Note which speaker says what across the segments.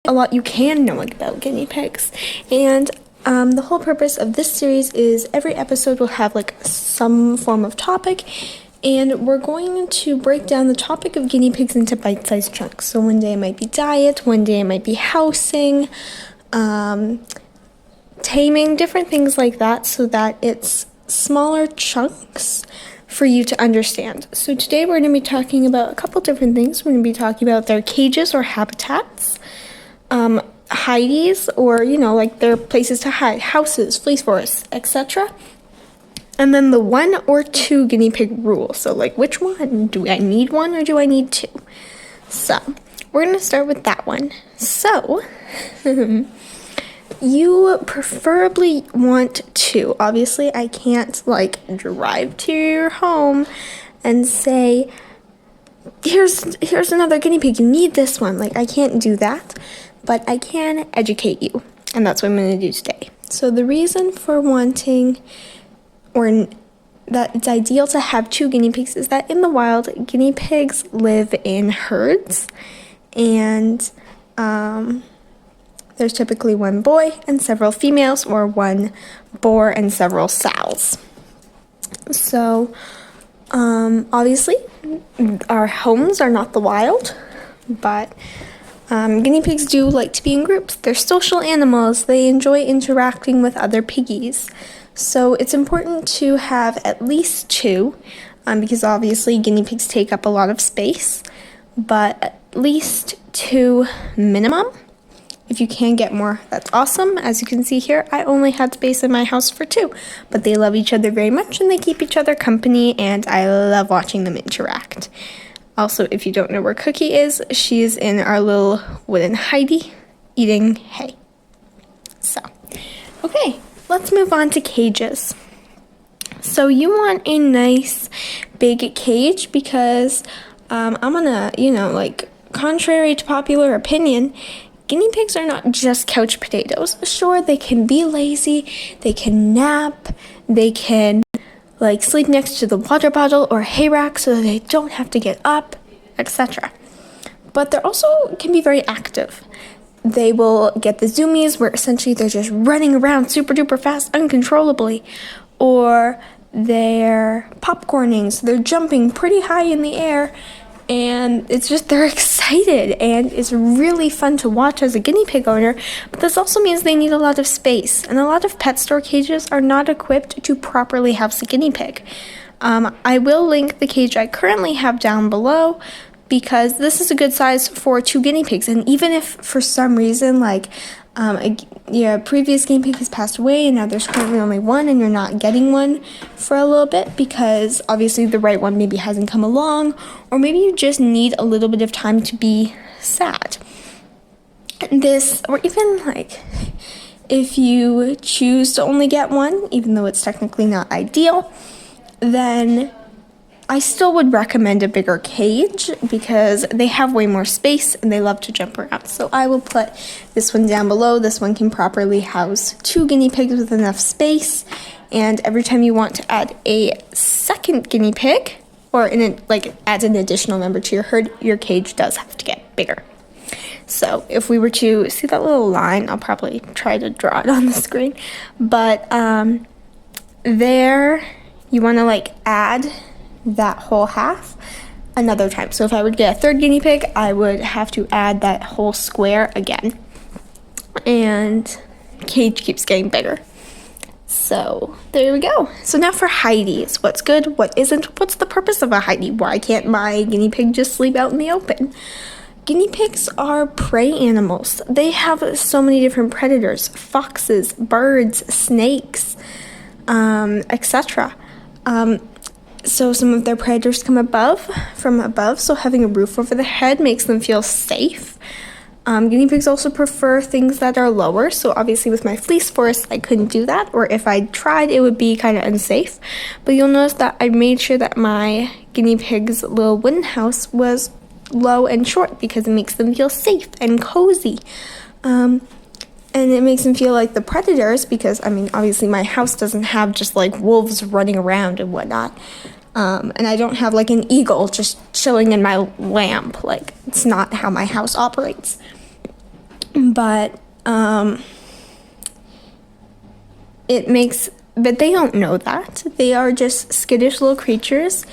Speaker 1: a lot you can know about guinea pigs. And the whole purpose of this series is every episode will have like some form of topic, and we're going to break down the topic of guinea pigs into bite-sized chunks. So one day it might be diet, one day it might be housing, taming, different things like that, so that it's smaller chunks for you to understand. So today we're going to be talking about a couple different things. We're going to be talking about their cages or habitats, hideys, or like their places to hide, houses, fleece forests, etc. And then the 1 or 2 guinea pig rule. So like, which one? Do I need 1 or do I need 2? So we're going to start with that one. So you preferably want 2. Obviously, I can't drive to your home and say, here's another guinea pig, you need this one. I can't do that, but I can educate you, and that's what I'm going to do today. So the reason for wanting, or that it's ideal to have 2 guinea pigs, is that in the wild, guinea pigs live in herds, and there's typically 1 boy and several females, or 1 boar and several sows. So obviously, our homes are not the wild, but guinea pigs do like to be in groups. They're social animals. They enjoy interacting with other piggies. So it's important to have at least 2, because obviously guinea pigs take up a lot of space, but at least 2 minimum. If you can get more, that's awesome. As you can see here, I only had space in my house for 2, but they love each other very much and they keep each other company, and I love watching them interact. Also, if you don't know where Cookie is, she's in our little wooden hidey eating hay. So, okay, let's move on to cages. So you want a nice big cage because I'm gonna, contrary to popular opinion, guinea pigs are not just couch potatoes. Sure, they can be lazy, they can nap, they can sleep next to the water bottle or hay rack so that they don't have to get up, etc. But they also can be very active. They will get the zoomies, where essentially they're just running around super duper fast uncontrollably, or they're popcorning, so they're jumping pretty high in the air, and it's just they're excited, and it's really fun to watch as a guinea pig owner. But this also means they need a lot of space, and a lot of pet store cages are not equipped to properly house a guinea pig. I will link the cage I currently have down below, because this is a good size for 2 guinea pigs. And even if for some reason your previous guinea pig has passed away and now there's currently only 1 and you're not getting one for a little bit because obviously the right one maybe hasn't come along, or maybe you just need a little bit of time to be sad. Or even if you choose to only get 1, even though it's technically not ideal, then I still would recommend a bigger cage because they have way more space and they love to jump around. So I will put this one down below. This one can properly house 2 guinea pigs with enough space. And every time you want to add a second guinea pig, or add an additional member to your herd, your cage does have to get bigger. So if we were to see that little line, I'll probably try to draw it on the screen. But there, you want to add that whole half another time. So if I would get a 3rd guinea pig, I would have to add that whole square again. And cage keeps getting bigger. So there we go. So now for hideys. What's good? What isn't? What's the purpose of a hidey? Why can't my guinea pig just sleep out in the open? Guinea pigs are prey animals. They have so many different predators: foxes, birds, snakes, etc. So some of their predators come from above, so having a roof over the head makes them feel safe. Guinea pigs also prefer things that are lower, so obviously with my fleece forest, I couldn't do that, or if I tried, it would be kind of unsafe. But you'll notice that I made sure that my guinea pig's little wooden house was low and short because it makes them feel safe and cozy. And it makes them feel like the predators because, obviously my house doesn't have just wolves running around and whatnot. And I don't have an eagle just chilling in my lamp. It's not how my house operates. but but they don't know that. They are just skittish little creatures,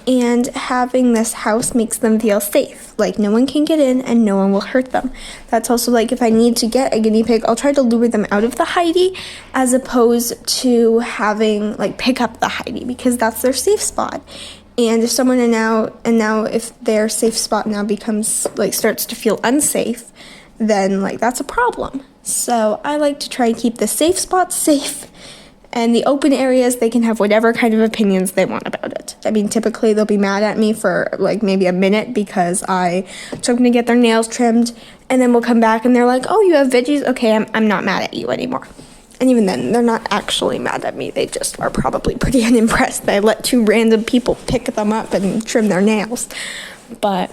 Speaker 1: and having this house makes them feel safe. Like, no one can get in and no one will hurt them. That's also like, if I need to get a guinea pig, I'll try to lure them out of the hidey as opposed to having, like, pick up the hidey, because that's their safe spot. And if someone now if their safe spot now becomes, like, starts to feel unsafe, then, like, that's a problem. So I like to try and keep the safe spots safe, and the open areas, they can have whatever kind of opinions they want about it. I mean, typically they'll be mad at me for like maybe a minute because I took them to get their nails trimmed, and then we'll come back and they're like, oh, you have veggies? Okay, I'm not mad at you anymore. And even then, they're not actually mad at me. They just are probably pretty unimpressed that I let two random people pick them up and trim their nails. But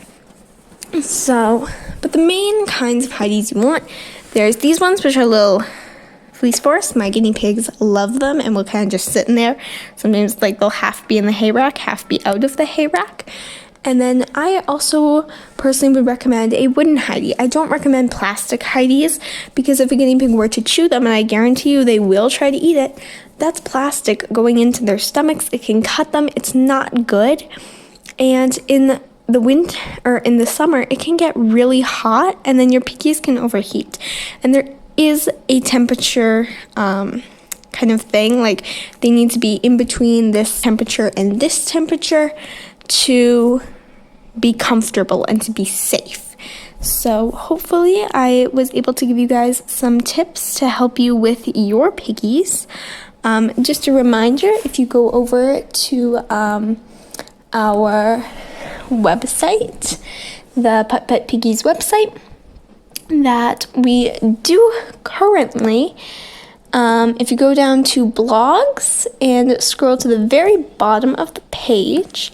Speaker 1: the main kinds of hideys you want, there's these ones, which are little fleece forests. My guinea pigs love them and will kind of just sit in there. Sometimes, like, they'll half be in the hay rack, half be out of the hay rack. And then I also personally would recommend a wooden hidey. I don't recommend plastic hideys, because if a guinea pig were to chew them, and I guarantee you they will try to eat it, that's plastic going into their stomachs. It can cut them. It's not good. And in the winter or in the summer, it can get really hot, and then your piggies can overheat. And there is a temperature kind of thing, like they need to be in between this temperature and this temperature to be comfortable and to be safe. So hopefully I was able to give you guys some tips to help you with your piggies. Just a reminder, if you go over to our website, the Putt Putt Piggies website, that we do currently, if you go down to blogs and scroll to the very bottom of the page,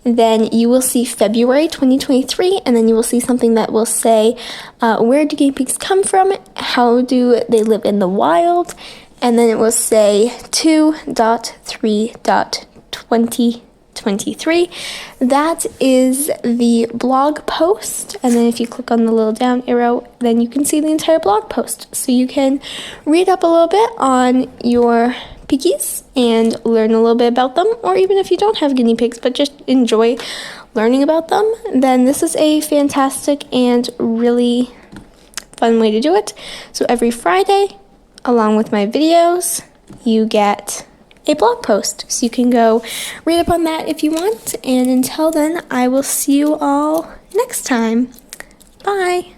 Speaker 1: then you will see February 2023, and then you will see something that will say, where do guinea pigs come from, how do they live in the wild, and then it will say 2.3.2023. That is the blog post, and then if you click on the little down arrow, then you can see the entire blog post. So you can read up a little bit on your piggies and learn a little bit about them, or even if you don't have guinea pigs but just enjoy learning about them, then this is a fantastic and really fun way to do it. So every Friday, along with my videos, you get a blog post, so you can go read up on that if you want. And until then, I will see you all next time. Bye.